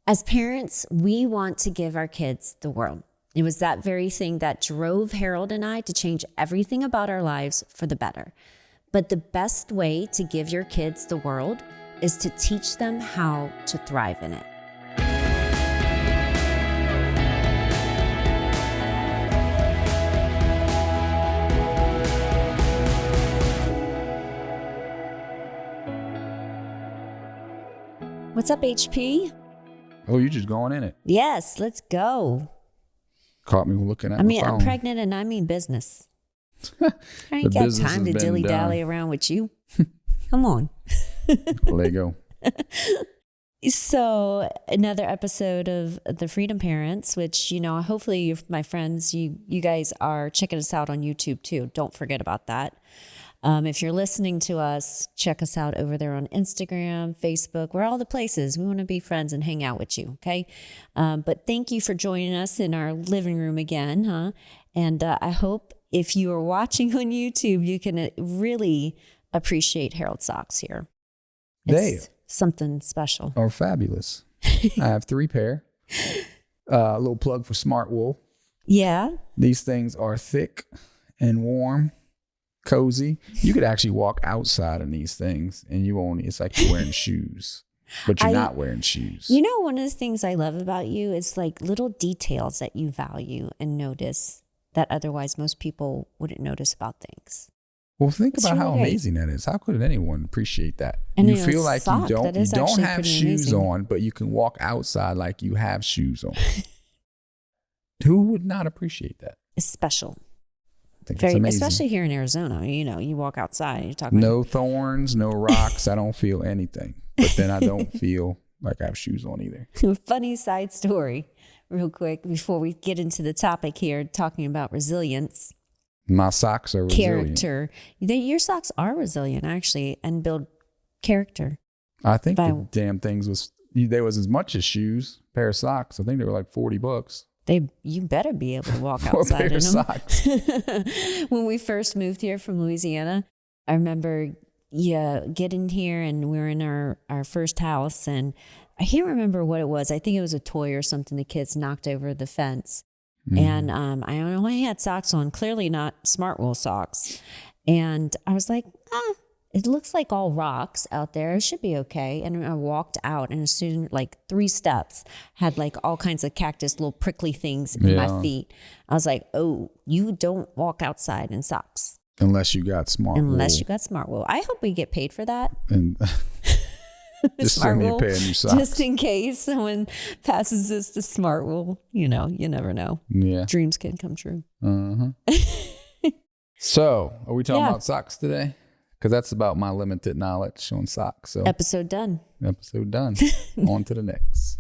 As parents, we want to give our kids the world. It was that very thing that drove Harold and I to change everything about our lives for the better. But the best way to give your kids the world is to teach them how to thrive in it. What's up, HP? Oh, you're just going in it. Yes, let's go. Caught me looking at my phone. I'm pregnant and I mean business. I ain't got time to dilly-dally around with you. Come on. Lego. So another episode of The Freedom Parents, which, hopefully my friends, you guys are checking us out on YouTube too. Don't forget about that. If you're listening to us, check us out over there on Instagram, Facebook. We're all the places. We want to be friends and hang out with you, okay? But thank you for joining us in our living room again, huh? And I hope if you are watching on YouTube, you can really appreciate Harold's socks here. It's something special. Are fabulous. I have 3 pair. A little plug for Smart Wool. Yeah. These things are thick and warm. Cozy. You could actually walk outside in these things and it's like you're wearing shoes, but you're not wearing shoes. One of the things I love about you is like little details that you value and notice that otherwise most people wouldn't notice about things. Well, think about how amazing that is. How could anyone appreciate that? And you feel like you don't have shoes on, but you can walk outside like you have shoes on. Who would not appreciate that? It's special. Very, especially here in Arizona, you walk outside, you're talking no thorns, no rocks. I don't feel anything, but then I don't feel like I have shoes on either. Funny side story, real quick, before we get into the topic here, talking about resilience. My socks are resilient. Character. Your socks are resilient, actually, and build character. I think the damn things there was as much as shoes, pair of socks. I think they were like $40. You better be able to walk outside in them. Socks. When we first moved here from Louisiana, I remember getting here and we were in our first house, and I can't remember what it was. I think it was a toy or something the kids knocked over the fence. And I only had socks on, clearly not Smart Wool socks. And I was like, it looks like all rocks out there. It should be okay. And I walked out, and as soon like 3 steps had like all kinds of cactus, little prickly things in my feet. I was like, oh, you don't walk outside in socks. Unless you got Smart Wool. Unless you got Smart Wool. I hope we get paid for that. And just send me a pair of new socks. Just in case someone passes us to Smart Wool. You never know. Yeah. Dreams can come true. Uh-huh. So, are we talking about socks today? Because that's about my limited knowledge on socks. So Episode done. On to the next.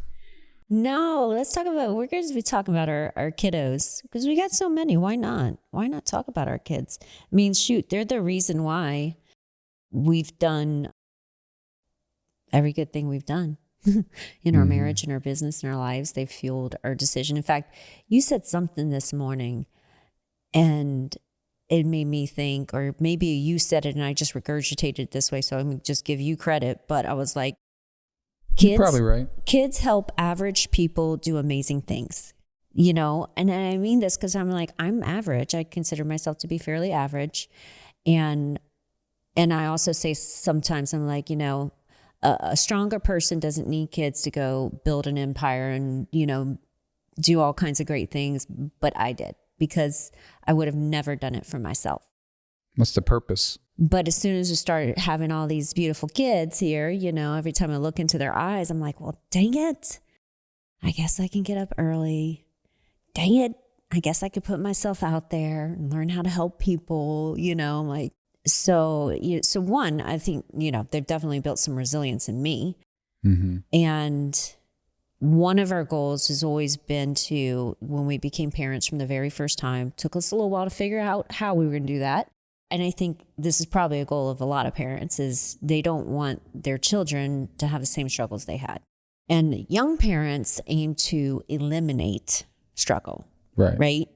No, we're going to be talking about our kiddos, because we got so many. Why not? Why not talk about our kids? I mean, shoot, they're the reason why we've done every good thing we've done in our marriage, in our business, in our lives. They've fueled our decision. In fact, you said something this morning, and it made me think, or maybe you said it and I just regurgitated it this way, so I'm going to just give you credit. But I was like, you're probably right. Kids help average people do amazing things, and I mean this because I'm like, I'm average. I consider myself to be fairly average. And I also say sometimes I'm like, a stronger person doesn't need kids to go build an empire and, do all kinds of great things. But I did, because I would have never done it for myself. What's the purpose? But as soon as we started having all these beautiful kids here, every time I look into their eyes, I'm like, well, dang it. I guess I can get up early. Dang it. I guess I could put myself out there and learn how to help people, So one, I think, they've definitely built some resilience in me. Mm-hmm. And one of our goals has always been to, when we became parents from the very first time, took us a little while to figure out how we were going to do that. And I think this is probably a goal of a lot of parents, is they don't want their children to have the same struggles they had. And young parents aim to eliminate struggle, right?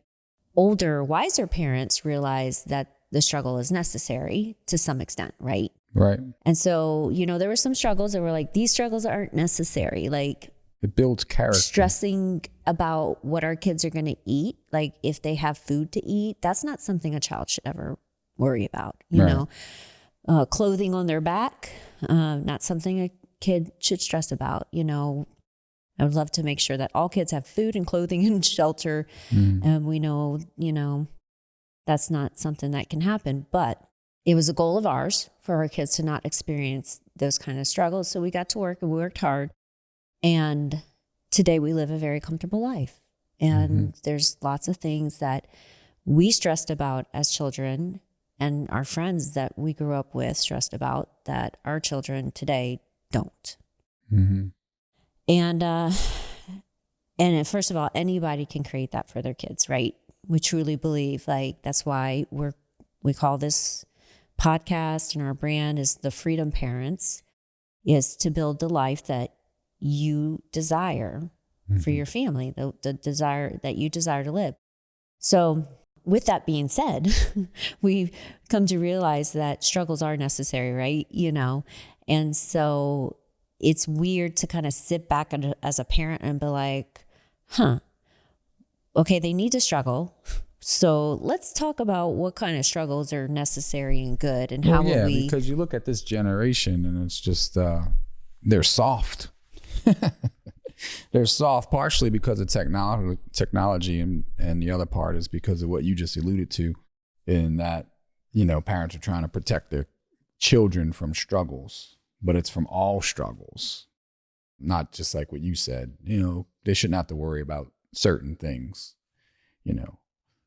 Older, wiser parents realize that the struggle is necessary to some extent, right? Right. And so, there were some struggles that were like, these struggles aren't necessary. Like, It builds character. Stressing about what our kids are going to eat, like if they have food to eat, that's not something a child should ever worry about, you know. Clothing on their back, not something a kid should stress about, you know. I would love to make sure that all kids have food and clothing and shelter. And we know, you know, that's not something that can happen. But it was a goal of ours for our kids to not experience those kind of struggles. So we got to work and we worked hard. And today we live a very comfortable life. And there's lots of things that we stressed about as children and our friends that we grew up with stressed about that our children today don't. And first of all, anybody can create that for their kids, right? We truly believe, like, that's why we call this podcast and our brand is the Freedom Parents, is to build the life that you desire for your family, the desire that you desire to live. So with that being said, we've come to realize that struggles are necessary, right? You know, and so it's weird to kind of sit back as a parent and be like, okay, they need to struggle. So let's talk about what kind of struggles are necessary and good and how will we... because you look at this generation and it's just, they're soft. They're soft partially because of technology and the other part is because of what you just alluded to in that, you know, parents are trying to protect their children from struggles, but it's from all struggles, not just like what you said. You know, they shouldn't have to worry about certain things, you know,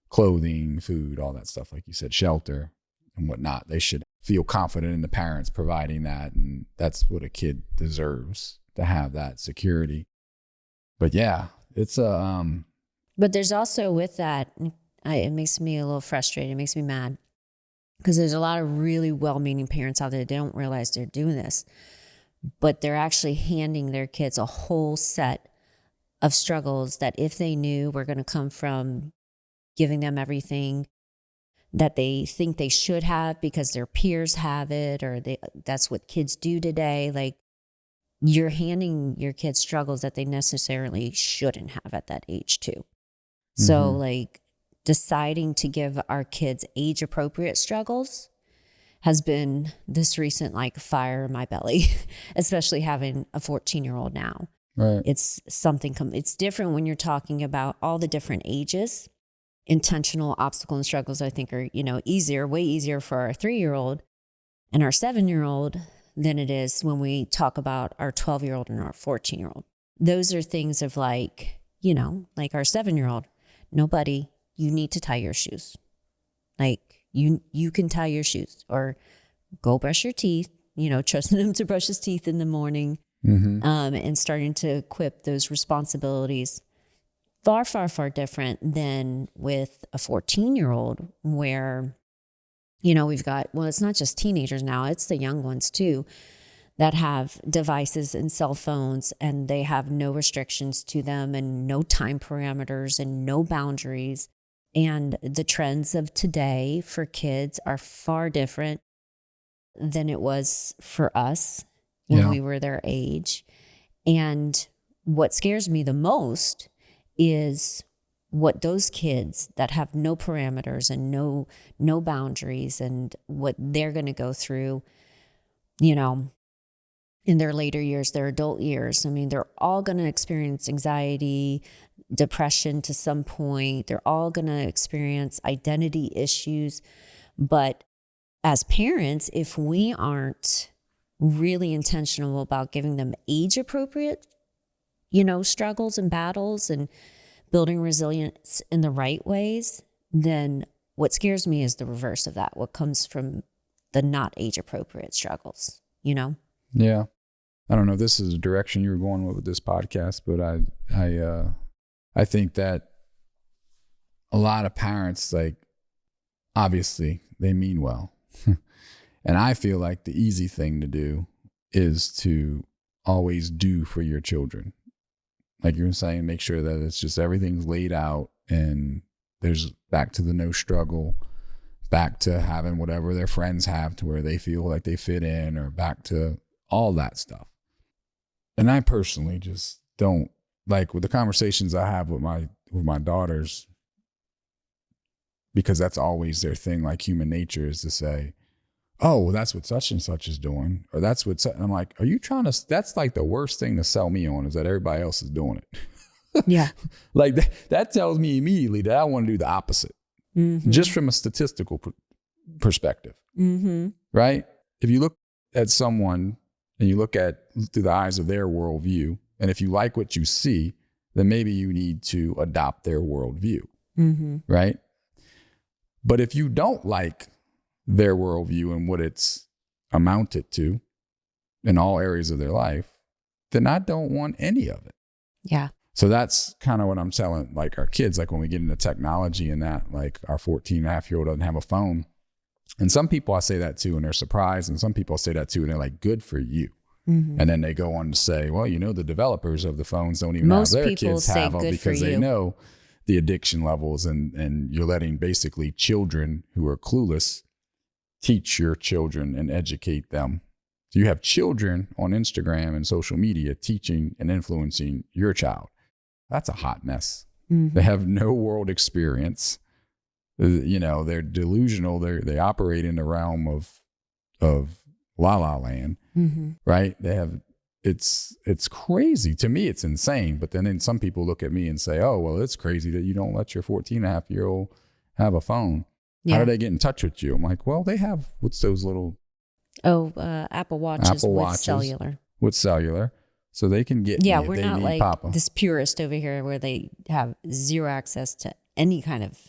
clothing, food, all that stuff, like you said, shelter and whatnot. They should feel confident in the parents providing that, and that's what a kid deserves, to have that security. But yeah, it's but there's also with that, it makes me a little frustrated. It makes me mad because there's a lot of really well-meaning parents out there that don't realize they're doing this, but they're actually handing their kids a whole set of struggles that if they knew were going to come from giving them everything that they think they should have because their peers have it, or that's what kids do today. Like, you're handing your kids struggles that they necessarily shouldn't have at that age too. So like deciding to give our kids age appropriate struggles has been this recent like fire in my belly, especially having a 14-year-old now. Right. It's something, it's different when you're talking about all the different ages. Intentional obstacle and struggles, I think, are, you know, way easier for our 3-year-old and our 7-year-old than it is when we talk about our 12-year-old and our 14-year-old. Those are things of like, you know, like our 7-year-old, nobody, you need to tie your shoes. Like you can tie your shoes or go brush your teeth, you know, trusting him to brush his teeth in the morning, and starting to equip those responsibilities. Far, far, far different than with a 14-year-old where, you know, we've got, well, it's not just teenagers now, it's the young ones too, that have devices and cell phones and they have no restrictions to them and no time parameters and no boundaries. And the trends of today for kids are far different than it was for us when we were their age. And what scares me the most is what those kids that have no parameters and no boundaries and what they're going to go through, you know, in their later years, their adult years. I mean, they're all going to experience anxiety, depression to some point. They're all going to experience identity issues. But as parents, if we aren't really intentional about giving them age appropriate, you know, struggles and battles and building resilience in the right ways, then what scares me is the reverse of that. What comes from the not age appropriate struggles, you know? Yeah. I don't know if this is the direction you were going with this podcast, but I think that a lot of parents, like, obviously they mean well. And I feel like the easy thing to do is to always do for your children. Like you were saying, make sure that it's just everything's laid out and there's back to the no struggle, back to having whatever their friends have to where they feel like they fit in, or back to all that stuff. And I personally just don't like with the conversations I have with my daughters, because that's always their thing. Like human nature is to say, oh, well, that's what such and such is doing, or that's what, and I'm like, are you trying to, that's like the worst thing to sell me on, is that everybody else is doing it. Yeah. Like that tells me immediately that I want to do the opposite, just from a statistical perspective. Right? If you look at someone and you look at through the eyes of their worldview, and if you like what you see, then maybe you need to adopt their worldview. Right? But if you don't like their worldview and what it's amounted to in all areas of their life, then I don't want any of it. Yeah. So that's kind of what I'm telling like our kids, like when we get into technology and that, like our 14.5-year-old doesn't have a phone. And some people I say that to and they're surprised. And some people say that too and they're like, good for you. And then they go on to say, well, you know, the developers of the phones don't even have their kids have them because they know the addiction levels, and you're letting basically children who are clueless teach your children and educate them. So you have children on Instagram and social media teaching and influencing your child. That's a hot mess. They have no world experience. You know, they're delusional. They operate in the realm of la la land, right? They have, it's crazy. To me, it's insane. But then some people look at me and say, oh, well, it's crazy that you don't let your 14.5-year-old have a phone. How do they get in touch with you? I'm like, well, they have, what's those little? Apple Watches with cellular. With cellular. So they can get me we're not like Papa. This purist over here where they have zero access to any kind of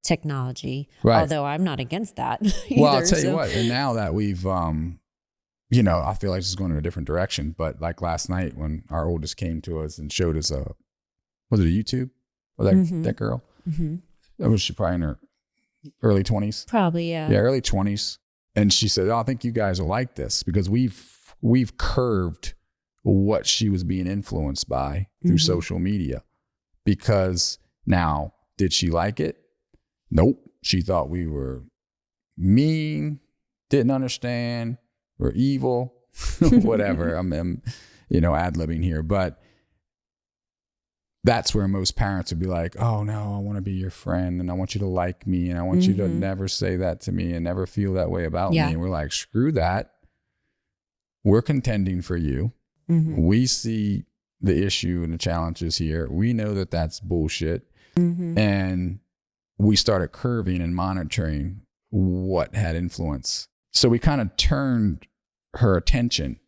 technology. Right. Although I'm not against that either. Well, I'll tell you what, and now that we've, you know, I feel like it's going in a different direction. But like last night when our oldest came to us and showed us was it a YouTube? Was that girl? That was she probably in her early 20s? Probably, yeah. Yeah, early 20s. And she said, oh, I think you guys will like this because we've curved what she was being influenced by through social media. Because now, did she like it? Nope. She thought we were mean, didn't understand, we're evil, whatever. I'm you know, ad-libbing here. But that's where most parents would be like, oh no, I want to be your friend and I want you to like me and I want you to never say that to me and never feel that way about me. And we're like, screw that. We're contending for you. We see the issue and the challenges here. We know that that's bullshit. And we started curving and monitoring what had influence. So we kind of turned her attention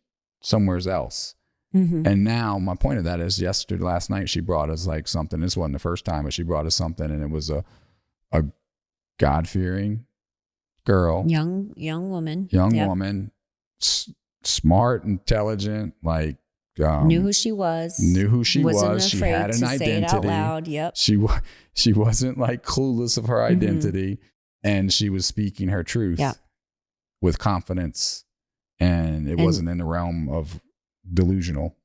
somewhere else. And now my point of that is last night, she brought us like something. This wasn't the first time, but she brought us something and it was a God-fearing girl. Young woman. Woman, smart, intelligent, like, knew who she was. She had an identity. Say it out loud. Yep. She wasn't like clueless of her identity, and she was speaking her truth with confidence, and it wasn't in the realm of delusional.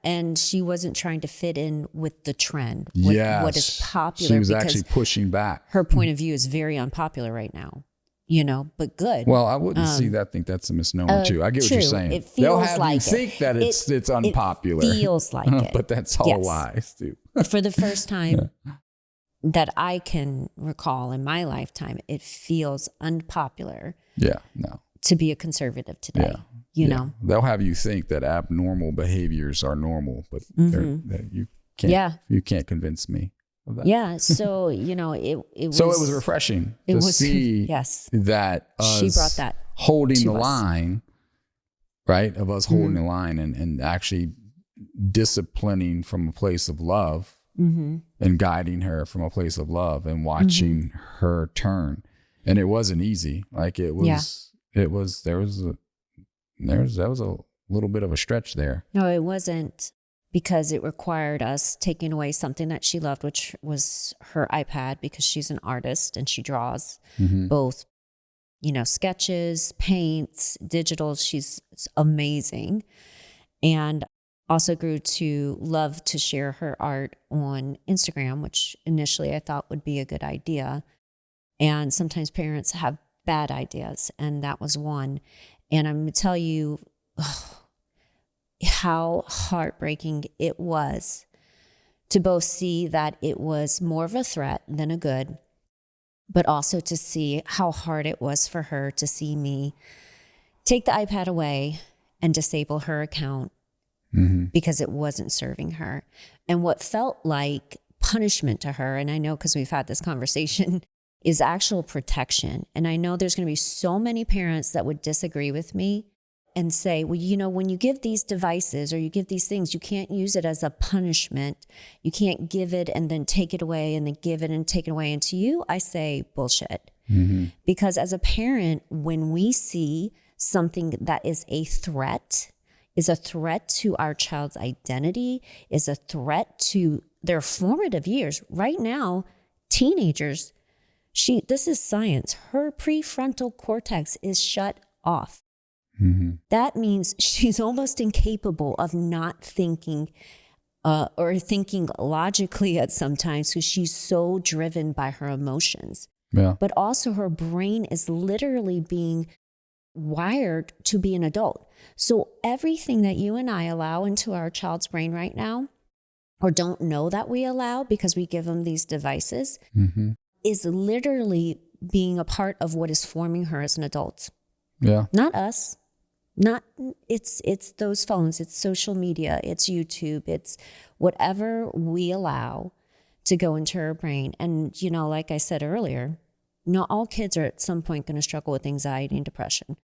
And she wasn't trying to fit in with the trend. What is popular. She was actually pushing back. Her point of view is very unpopular right now. You know, but good. Well, I wouldn't think that's a misnomer too. I get what you're saying. It feels They'll have like you think that it's unpopular. It feels like it. But that's all lies, too. For the first time that I can recall in my lifetime, it feels unpopular. To be a conservative today. You know, they'll have you think that abnormal behaviors are normal, but you can't convince me. So you know, it was. So it was refreshing to see that she brought that holding the line, right? Of us holding the line and actually disciplining from a place of love and guiding her from a place of love and watching her turn. And it wasn't easy. Like that was a little bit of a stretch there. No, it wasn't. Because it required us taking away something that she loved, which was her iPad, because she's an artist and she draws both, you know, sketches, paints, digital. She's amazing. And also grew to love to share her art on Instagram, which initially I thought would be a good idea. And sometimes parents have bad ideas, and that was one. And I'm going to tell you, how heartbreaking it was to both see that it was more of a threat than a good, but also to see how hard it was for her to see me take the iPad away and disable her account because it wasn't serving her. And what felt like punishment to her, and I know because we've had this conversation, is actual protection. And I know there's going to be so many parents that would disagree with me and say, well, you know, when you give these devices or you give these things, you can't use it as a punishment. You can't give it and then take it away and then give it and take it away. And to you, I say bullshit. Because as a parent, when we see something that is a threat to our child's identity, is a threat to their formative years. Right now, teenagers, this is science. Her prefrontal cortex is shut off. That means she's almost incapable of not thinking or thinking logically at sometimes because she's so driven by her emotions. Yeah. But also her brain is literally being wired to be an adult. So everything that you and I allow into our child's brain right now, or don't know that we allow because we give them these devices, is literally being a part of what is forming her as an adult. Yeah. Not us. It's those phones, it's social media, it's YouTube, it's whatever we allow to go into her brain. And, you know, like I said earlier, not all kids are at some point going to struggle with anxiety and depression.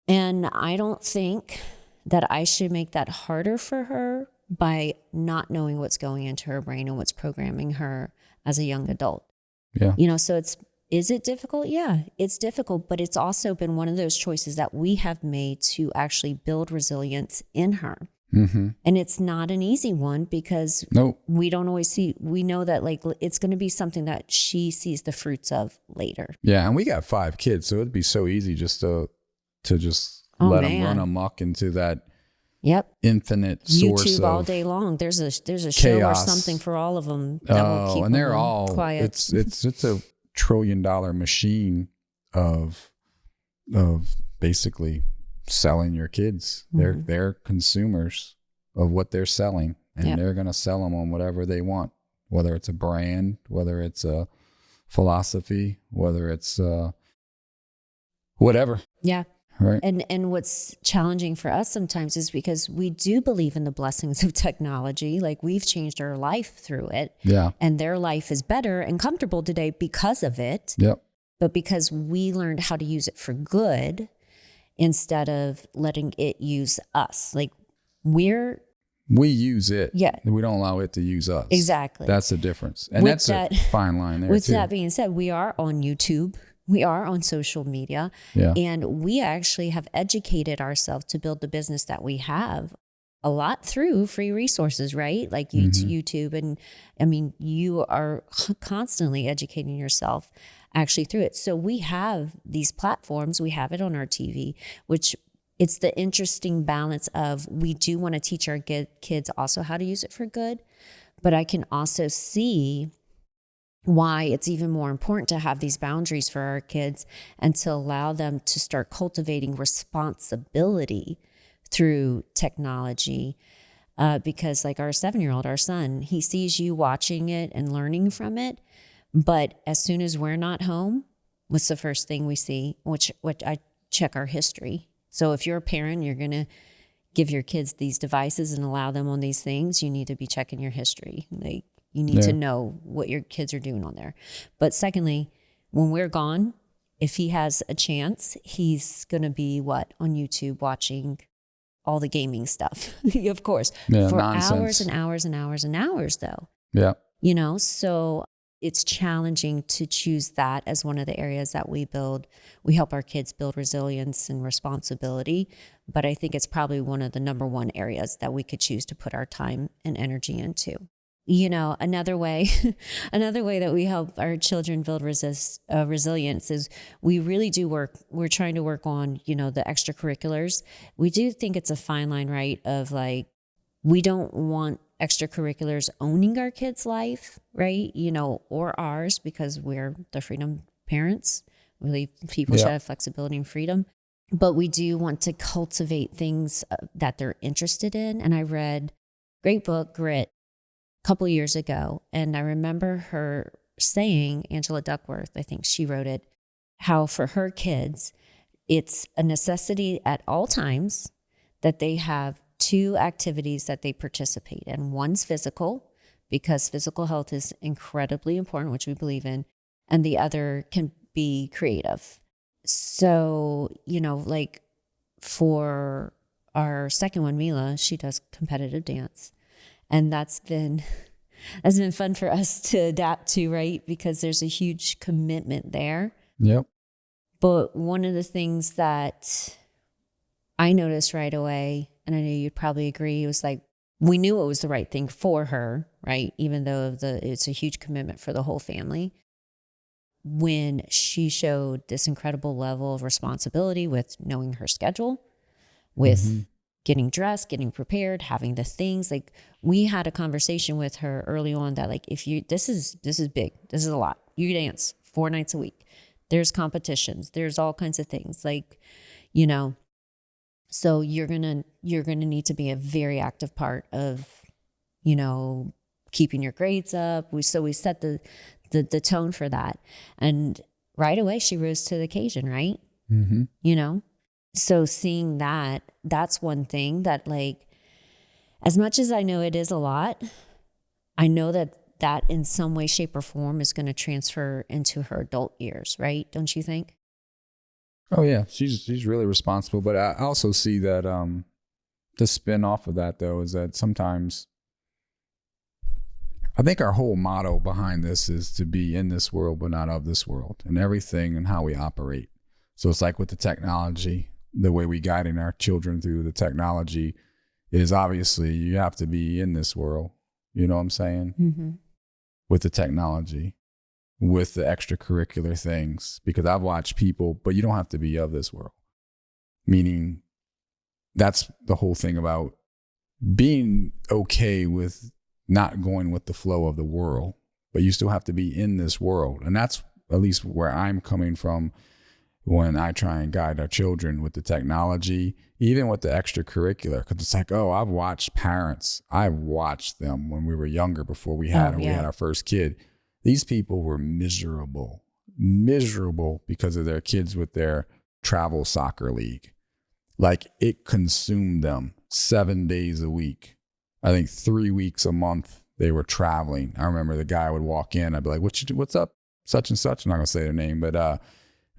And I don't think that I should make that harder for her by not knowing what's going into her brain and what's programming her as a young adult. Yeah. You know, so is it difficult? Yeah, it's difficult, but it's also been one of those choices that we have made to actually build resilience in her. And it's not an easy one because we don't always we know that like it's going to be something that she sees the fruits of later. Yeah. And we got 5 kids, so it'd be so easy just to let them run amok into that infinite source YouTube of all day long. There's a show or something for all of them that will keep and they're them all quiet. It's a $1 trillion machine of basically selling your kids. They're consumers of what they're selling, and they're going to sell them on whatever they want, whether it's a brand, whether it's a philosophy, whether it's whatever. Yeah. Right. And what's challenging for us sometimes is because we do believe in the blessings of technology. Like we've changed our life through it. Yeah. And their life is better and comfortable today because of it. Yep. But because we learned how to use it for good instead of letting it use us. Like we use it. Yeah. We don't allow it to use us. Exactly. That's the difference. And that's a fine line there with too. That being said, we are on YouTube. We are on social media. Yeah. And we actually have educated ourselves to build the business that we have a lot through free resources, right? Like YouTube. And I mean, you are constantly educating yourself actually through it. So we have these platforms. We have it on our TV, which it's the interesting balance of we do want to teach our kids also how to use it for good. But I can also see why it's even more important to have these boundaries for our kids and to allow them to start cultivating responsibility through technology. Because like our 7-year-old, our son, he sees you watching it and learning from it. But as soon as we're not home, what's the first thing we see? Which I check our history. So if you're a parent, you're going to give your kids these devices and allow them on these things, you need to be checking your history. Like, you need to know what your kids are doing on there. But secondly, when we're gone, if he has a chance, he's going to be on YouTube watching all the gaming stuff, of course, for nonsense. hours and hours and hours and hours though. Yeah. You know, so it's challenging to choose that as one of the areas that we build. We help our kids build resilience and responsibility, but I think it's probably one of the number one areas that we could choose to put our time and energy into. You know, another way that we help our children build resilience is we really do we're trying to work on, you know, the extracurriculars. We do think it's a fine line, right? Of like, we don't want extracurriculars owning our kids' life, right? You know, or ours, because we're the freedom parents. We believe people should have flexibility and freedom. But we do want to cultivate things that they're interested in. And I read great book, Grit, a couple years ago. And I remember her saying, Angela Duckworth, I think she wrote it, how for her kids, it's a necessity at all times that they have 2 activities that they participate in. One's physical, because physical health is incredibly important, which we believe in. And the other can be creative. So, like for our second one, Mila, she does competitive dance. And that's been fun for us to adapt to, right? Because there's a huge commitment there. Yep. But one of the things that I noticed right away, and I know you'd probably agree, was like, we knew it was the right thing for her, right? Even though it's a huge commitment for the whole family. When she showed this incredible level of responsibility with knowing her schedule, with getting dressed, getting prepared, having the things, like we had a conversation with her early on that like, if you, this is big, this is a lot. You dance 4 nights a week. There's competitions, there's all kinds of things like, so you're going to need to be a very active part of, keeping your grades up. So we set the tone for that. And right away, she rose to the occasion, right? Mm-hmm. So seeing that's one thing that like, as much as I know it is a lot, I know that in some way, shape, or form is going to transfer into her adult years, right? Don't you think? Oh yeah, she's really responsible. But I also see that the spin off of that though is that sometimes I think our whole motto behind this is to be in this world, but not of this world, and everything and how we operate. So it's like with the technology, the way we guiding our children through the technology is obviously you have to be in this world. You know what I'm saying? Mm-hmm. With the technology, with the extracurricular things, because I've watched people, but you don't have to be of this world. Meaning that's the whole thing about being okay with not going with the flow of the world, but you still have to be in this world. And that's at least where I'm coming from when I try and guide our children with the technology, even with the extracurricular, because it's like, oh, I've watched parents. I've watched them when we were younger before we had our first kid. These people were miserable because of their kids with their travel soccer league. Like it consumed them 7 days a week. I think 3 weeks a month they were traveling. I remember the guy would walk in. I'd be like, what's up? Such and such. I'm not going to say their name, but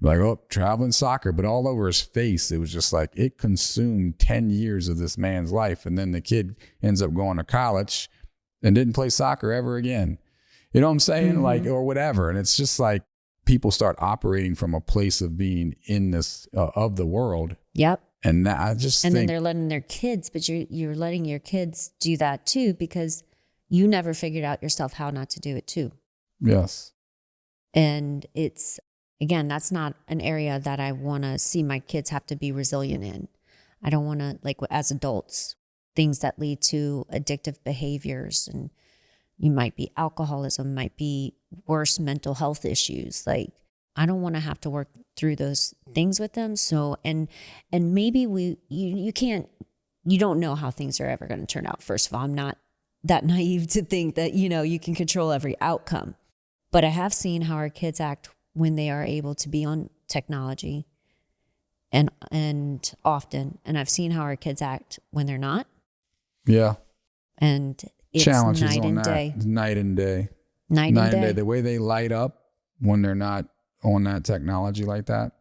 like, oh, traveling soccer. But all over his face, it was just like it consumed 10 years of this man's life. And then the kid ends up going to college and didn't play soccer ever again. You know what I'm saying? Mm-hmm. Like, or whatever. And it's just like people start operating from a place of being in this, of the world. Yep. And that, I just think. And then they're letting their kids, but you're letting your kids do that too, because you never figured out yourself how not to do it too. Yes. And it's, again, that's not an area that I want to see my kids have to be resilient in. I don't want to, like as adults, things that lead to addictive behaviors, and you might be alcoholism, might be worse mental health issues. Like I don't want to have to work through those things with them. So, and maybe you don't know how things are ever going to turn out. First of all, I'm not that naive to think that, you can control every outcome, but I have seen how our kids act when they are able to be on technology and often, and I've seen how our kids act when they're not. Yeah. And it's challenges night and day. Night and day. Night and day. The way they light up when they're not on that technology like that.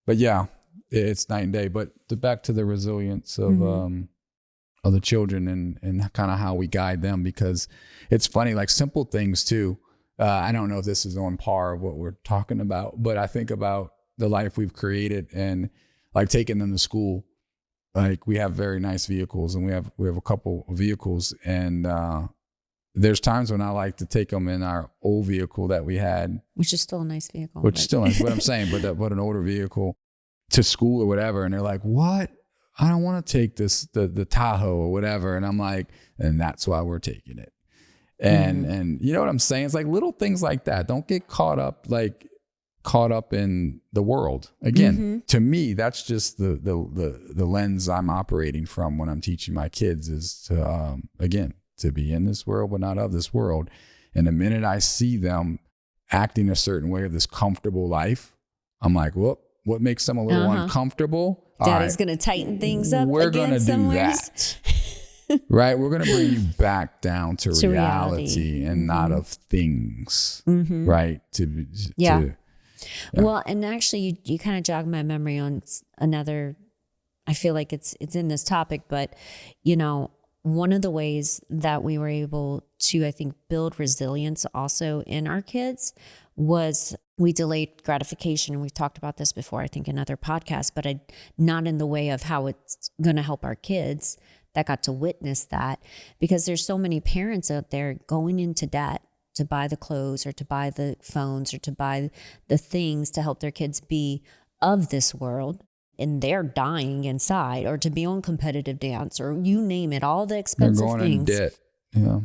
But yeah, it's night and day. But back to the resilience of the children and kind of how we guide them, because it's funny, like simple things too. I don't know if this is on par of what we're talking about, but I think about the life we've created and like taking them to school. Like we have very nice vehicles, and we have a couple of vehicles, and there's times when I like to take them in our old vehicle that we had, which is still a nice vehicle. Which is still nice, what I'm saying, but an older vehicle to school or whatever, and they're like, "What? I don't want to take the Tahoe or whatever," and I'm like, and that's why we're taking it. And you know what I'm saying? It's like little things like that. Don't get caught up like caught up in the world. Again, to me, that's just the lens I'm operating from when I'm teaching my kids is to, again, to be in this world, but not of this world. And the minute I see them acting a certain way of this comfortable life, I'm like, well, what makes them a little uncomfortable? Daddy's going to tighten things up. We're going to do that. Right? We're going to bring you back down to reality and not of things. Right? Well, and actually you kind of jogged my memory on another, I feel like it's in this topic, but one of the ways that we were able to, I think, build resilience also in our kids was we delayed gratification. And we've talked about this before, I think in other podcasts, but not in the way of how it's going to help our kids that got to witness that, because there's so many parents out there going into debt to buy the clothes or to buy the phones or to buy the things to help their kids be of this world. And they're dying inside, or to be on competitive dance, or you name it, all the expensive they're going things. In debt. Yeah.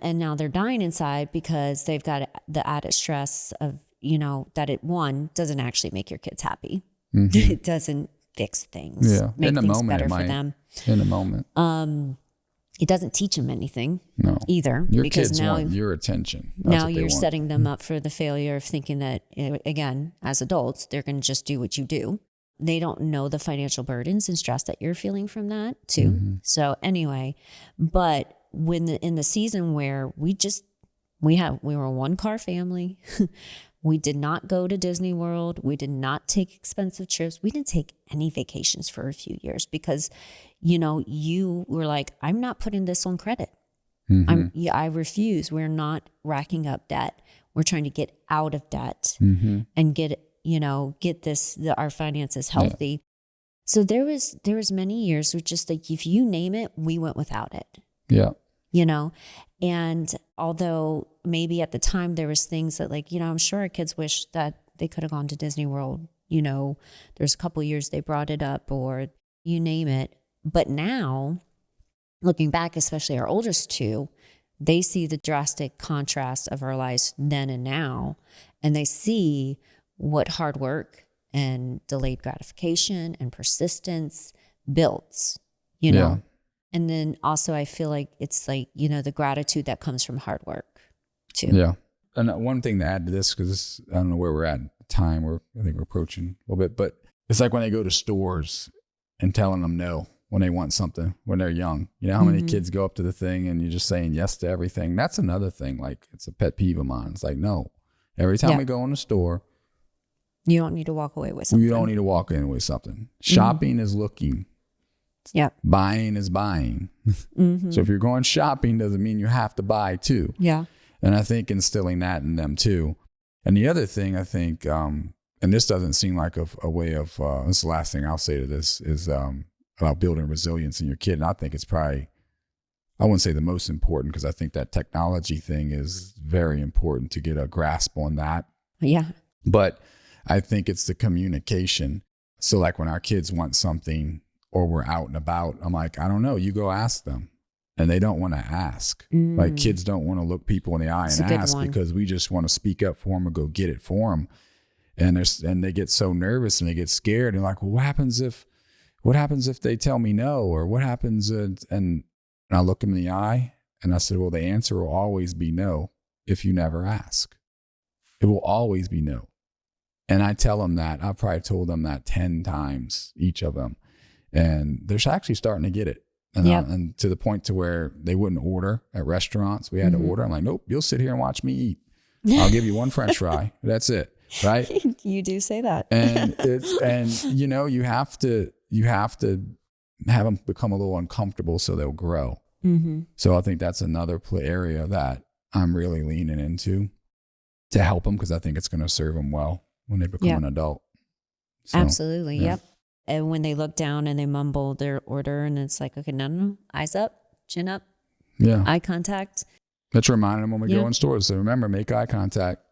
And now they're dying inside because they've got the added stress of, that it doesn't actually make your kids happy. It doesn't fix things. Yeah. Make in the things moment, better for them. In the moment. It doesn't teach them anything either. Your because kids now, want your attention. Now you're setting them up for the failure of thinking that, again, as adults, they're going to just do what you do. They don't know the financial burdens and stress that you're feeling from that too. So anyway, but in the season where we were a 1-car family, we did not go to Disney World. We did not take expensive trips. We didn't take any vacations for a few years because, you were like, I'm not putting this on credit. I refuse. We're not racking up debt. We're trying to get out of debt and get our finances healthy. Yeah. So there was many years with just like, if you name it, we went without it. Yeah. And although maybe at the time there was things that I'm sure our kids wish that they could have gone to Disney World. There's a couple years they brought it up or you name it. But now looking back, especially our oldest two, they see the drastic contrast of our lives then and now. And they see what hard work and delayed gratification and persistence builds, Yeah. And then also I feel like it's like, the gratitude that comes from hard work too. Yeah. And one thing to add to this, because I don't know where we're at time, I think we're approaching a little bit, but it's like when they go to stores and telling them no when they want something when they're young. How many kids go up to the thing and you're just saying yes to everything? That's another thing. Like it's a pet peeve of mine. It's like, no, every time we go in the store, you don't need to walk away with something. You don't need to walk in with something. Shopping is looking. Yeah. Buying is buying. So if you're going shopping, doesn't mean you have to buy too. Yeah. And I think instilling that in them too. And the other thing I think, and this doesn't seem like a way of, this is the last thing I'll say to this, is about building resilience in your kid. And I think it's probably, I wouldn't say the most important, because I think that technology thing is very important to get a grasp on that. Yeah. But I think it's the communication. So like when our kids want something or we're out and about, I'm like, I don't know, you go ask them. And they don't want to ask. Like kids don't want to look people in the eye and ask because we just want to speak up for them or go get it for them. And they get so nervous and they get scared and like, well, what happens if they tell me no? Or what happens? And I look them in the eye and I said, well, the answer will always be no if you never ask. It will always be no. And I tell them that. I probably told them that 10 times, each of them. And they're actually starting to get it. And to the point to where they wouldn't order at restaurants. We had to order. I'm like, nope, you'll sit here and watch me eat. I'll give you one French fry. That's it. Right. You do say that. You have to have them become a little uncomfortable so they'll grow. So I think that's another area that I'm really leaning into to help them, because I think it's going to serve them well when they become an adult. So, absolutely. Yeah. Yep. And when they look down and they mumble their order and it's like, okay, no, eyes up, chin up, eye contact. Let's remind them when we go in stores. So remember, make eye contact.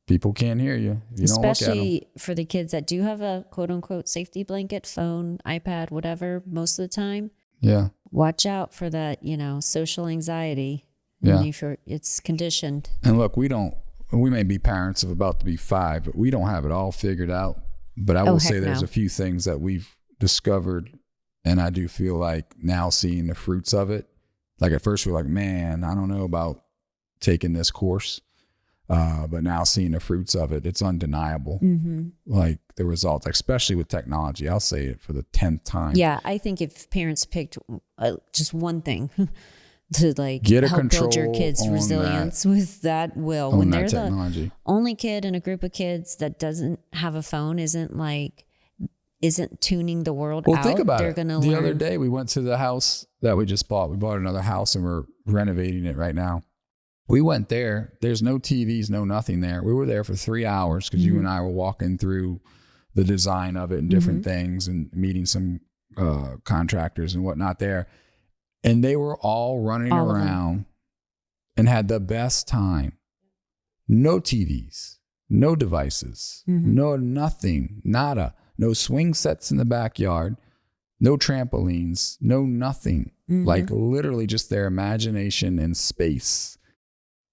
People can't hear you if you don't look at them. Especially for the kids that do have a quote unquote safety blanket, phone, iPad, whatever, most of the time. Yeah. Watch out for that, social anxiety. Yeah. It's conditioned. And look, we don't, we may be parents of about to be 5, but we don't have it all figured out. But I will say there's a few things that we've discovered, and I do feel like now seeing the fruits of it. Like at first we're like, man, I don't know about taking this course. But now seeing the fruits of it, it's undeniable. Mm-hmm. Like the results, especially with technology. I'll say it for the 10th time. Yeah, I think if parents picked just one thing to like get help build your kids' resilience with that will. When they're the only kid in a group of kids that doesn't have a phone, isn't tuning the world out. Well, think about it. The other day we went to the house that we just bought. We bought another house and we're renovating it right now. We went there. There's no TVs, no nothing there. We were there for 3 hours because you and I were walking through the design of it and different things and meeting some contractors and whatnot there. And they were all running around and had the best time. No TVs, no devices, no nothing, nada. No swing sets in the backyard, no trampolines, no nothing. Like literally just their imagination and space.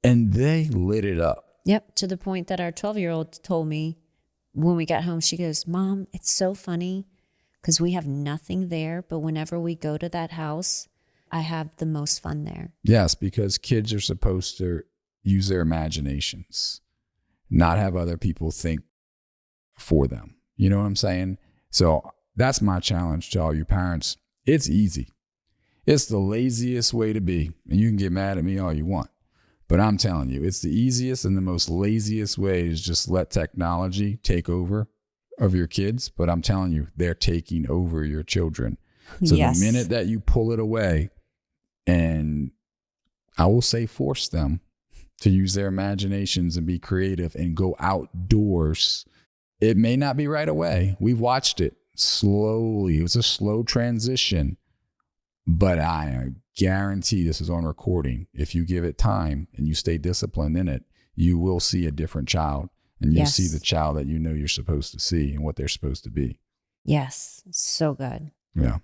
And they lit it up. Yep. To the point that our 12-year-old told me when we got home, she goes, Mom, it's so funny because we have nothing there. But whenever we go to that house, I have the most fun there. Yes, because kids are supposed to use their imaginations, not have other people think for them. You know what I'm saying? So that's my challenge to all you parents. It's easy. It's the laziest way to be. And you can get mad at me all you want. But I'm telling you, it's the easiest and the most laziest way is just let technology take over of your kids. But I'm telling you, they're taking over your children. So the minute that you pull it away, and I will say force them to use their imaginations and be creative and go outdoors, it may not be right away. We've watched it slowly. It was a slow transition. But I guarantee this is on recording. If you give it time and you stay disciplined in it, you will see a different child. And you'll see the child that you know you're supposed to see and what they're supposed to be. Yes. So good. Yeah.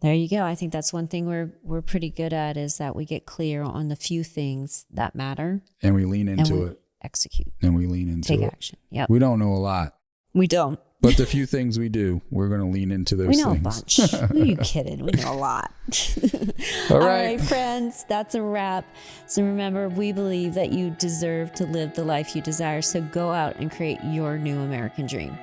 There you go. I think that's one thing we're pretty good at is that we get clear on the few things that matter. And we lean into it. Execute. And we lean into it. Take action. Yep. We don't know a lot. We don't. But the few things we do, we're going to lean into those things. We know a bunch. Who are you kidding? We know a lot. All right, friends, that's a wrap. So remember, we believe that you deserve to live the life you desire. So go out and create your new American dream.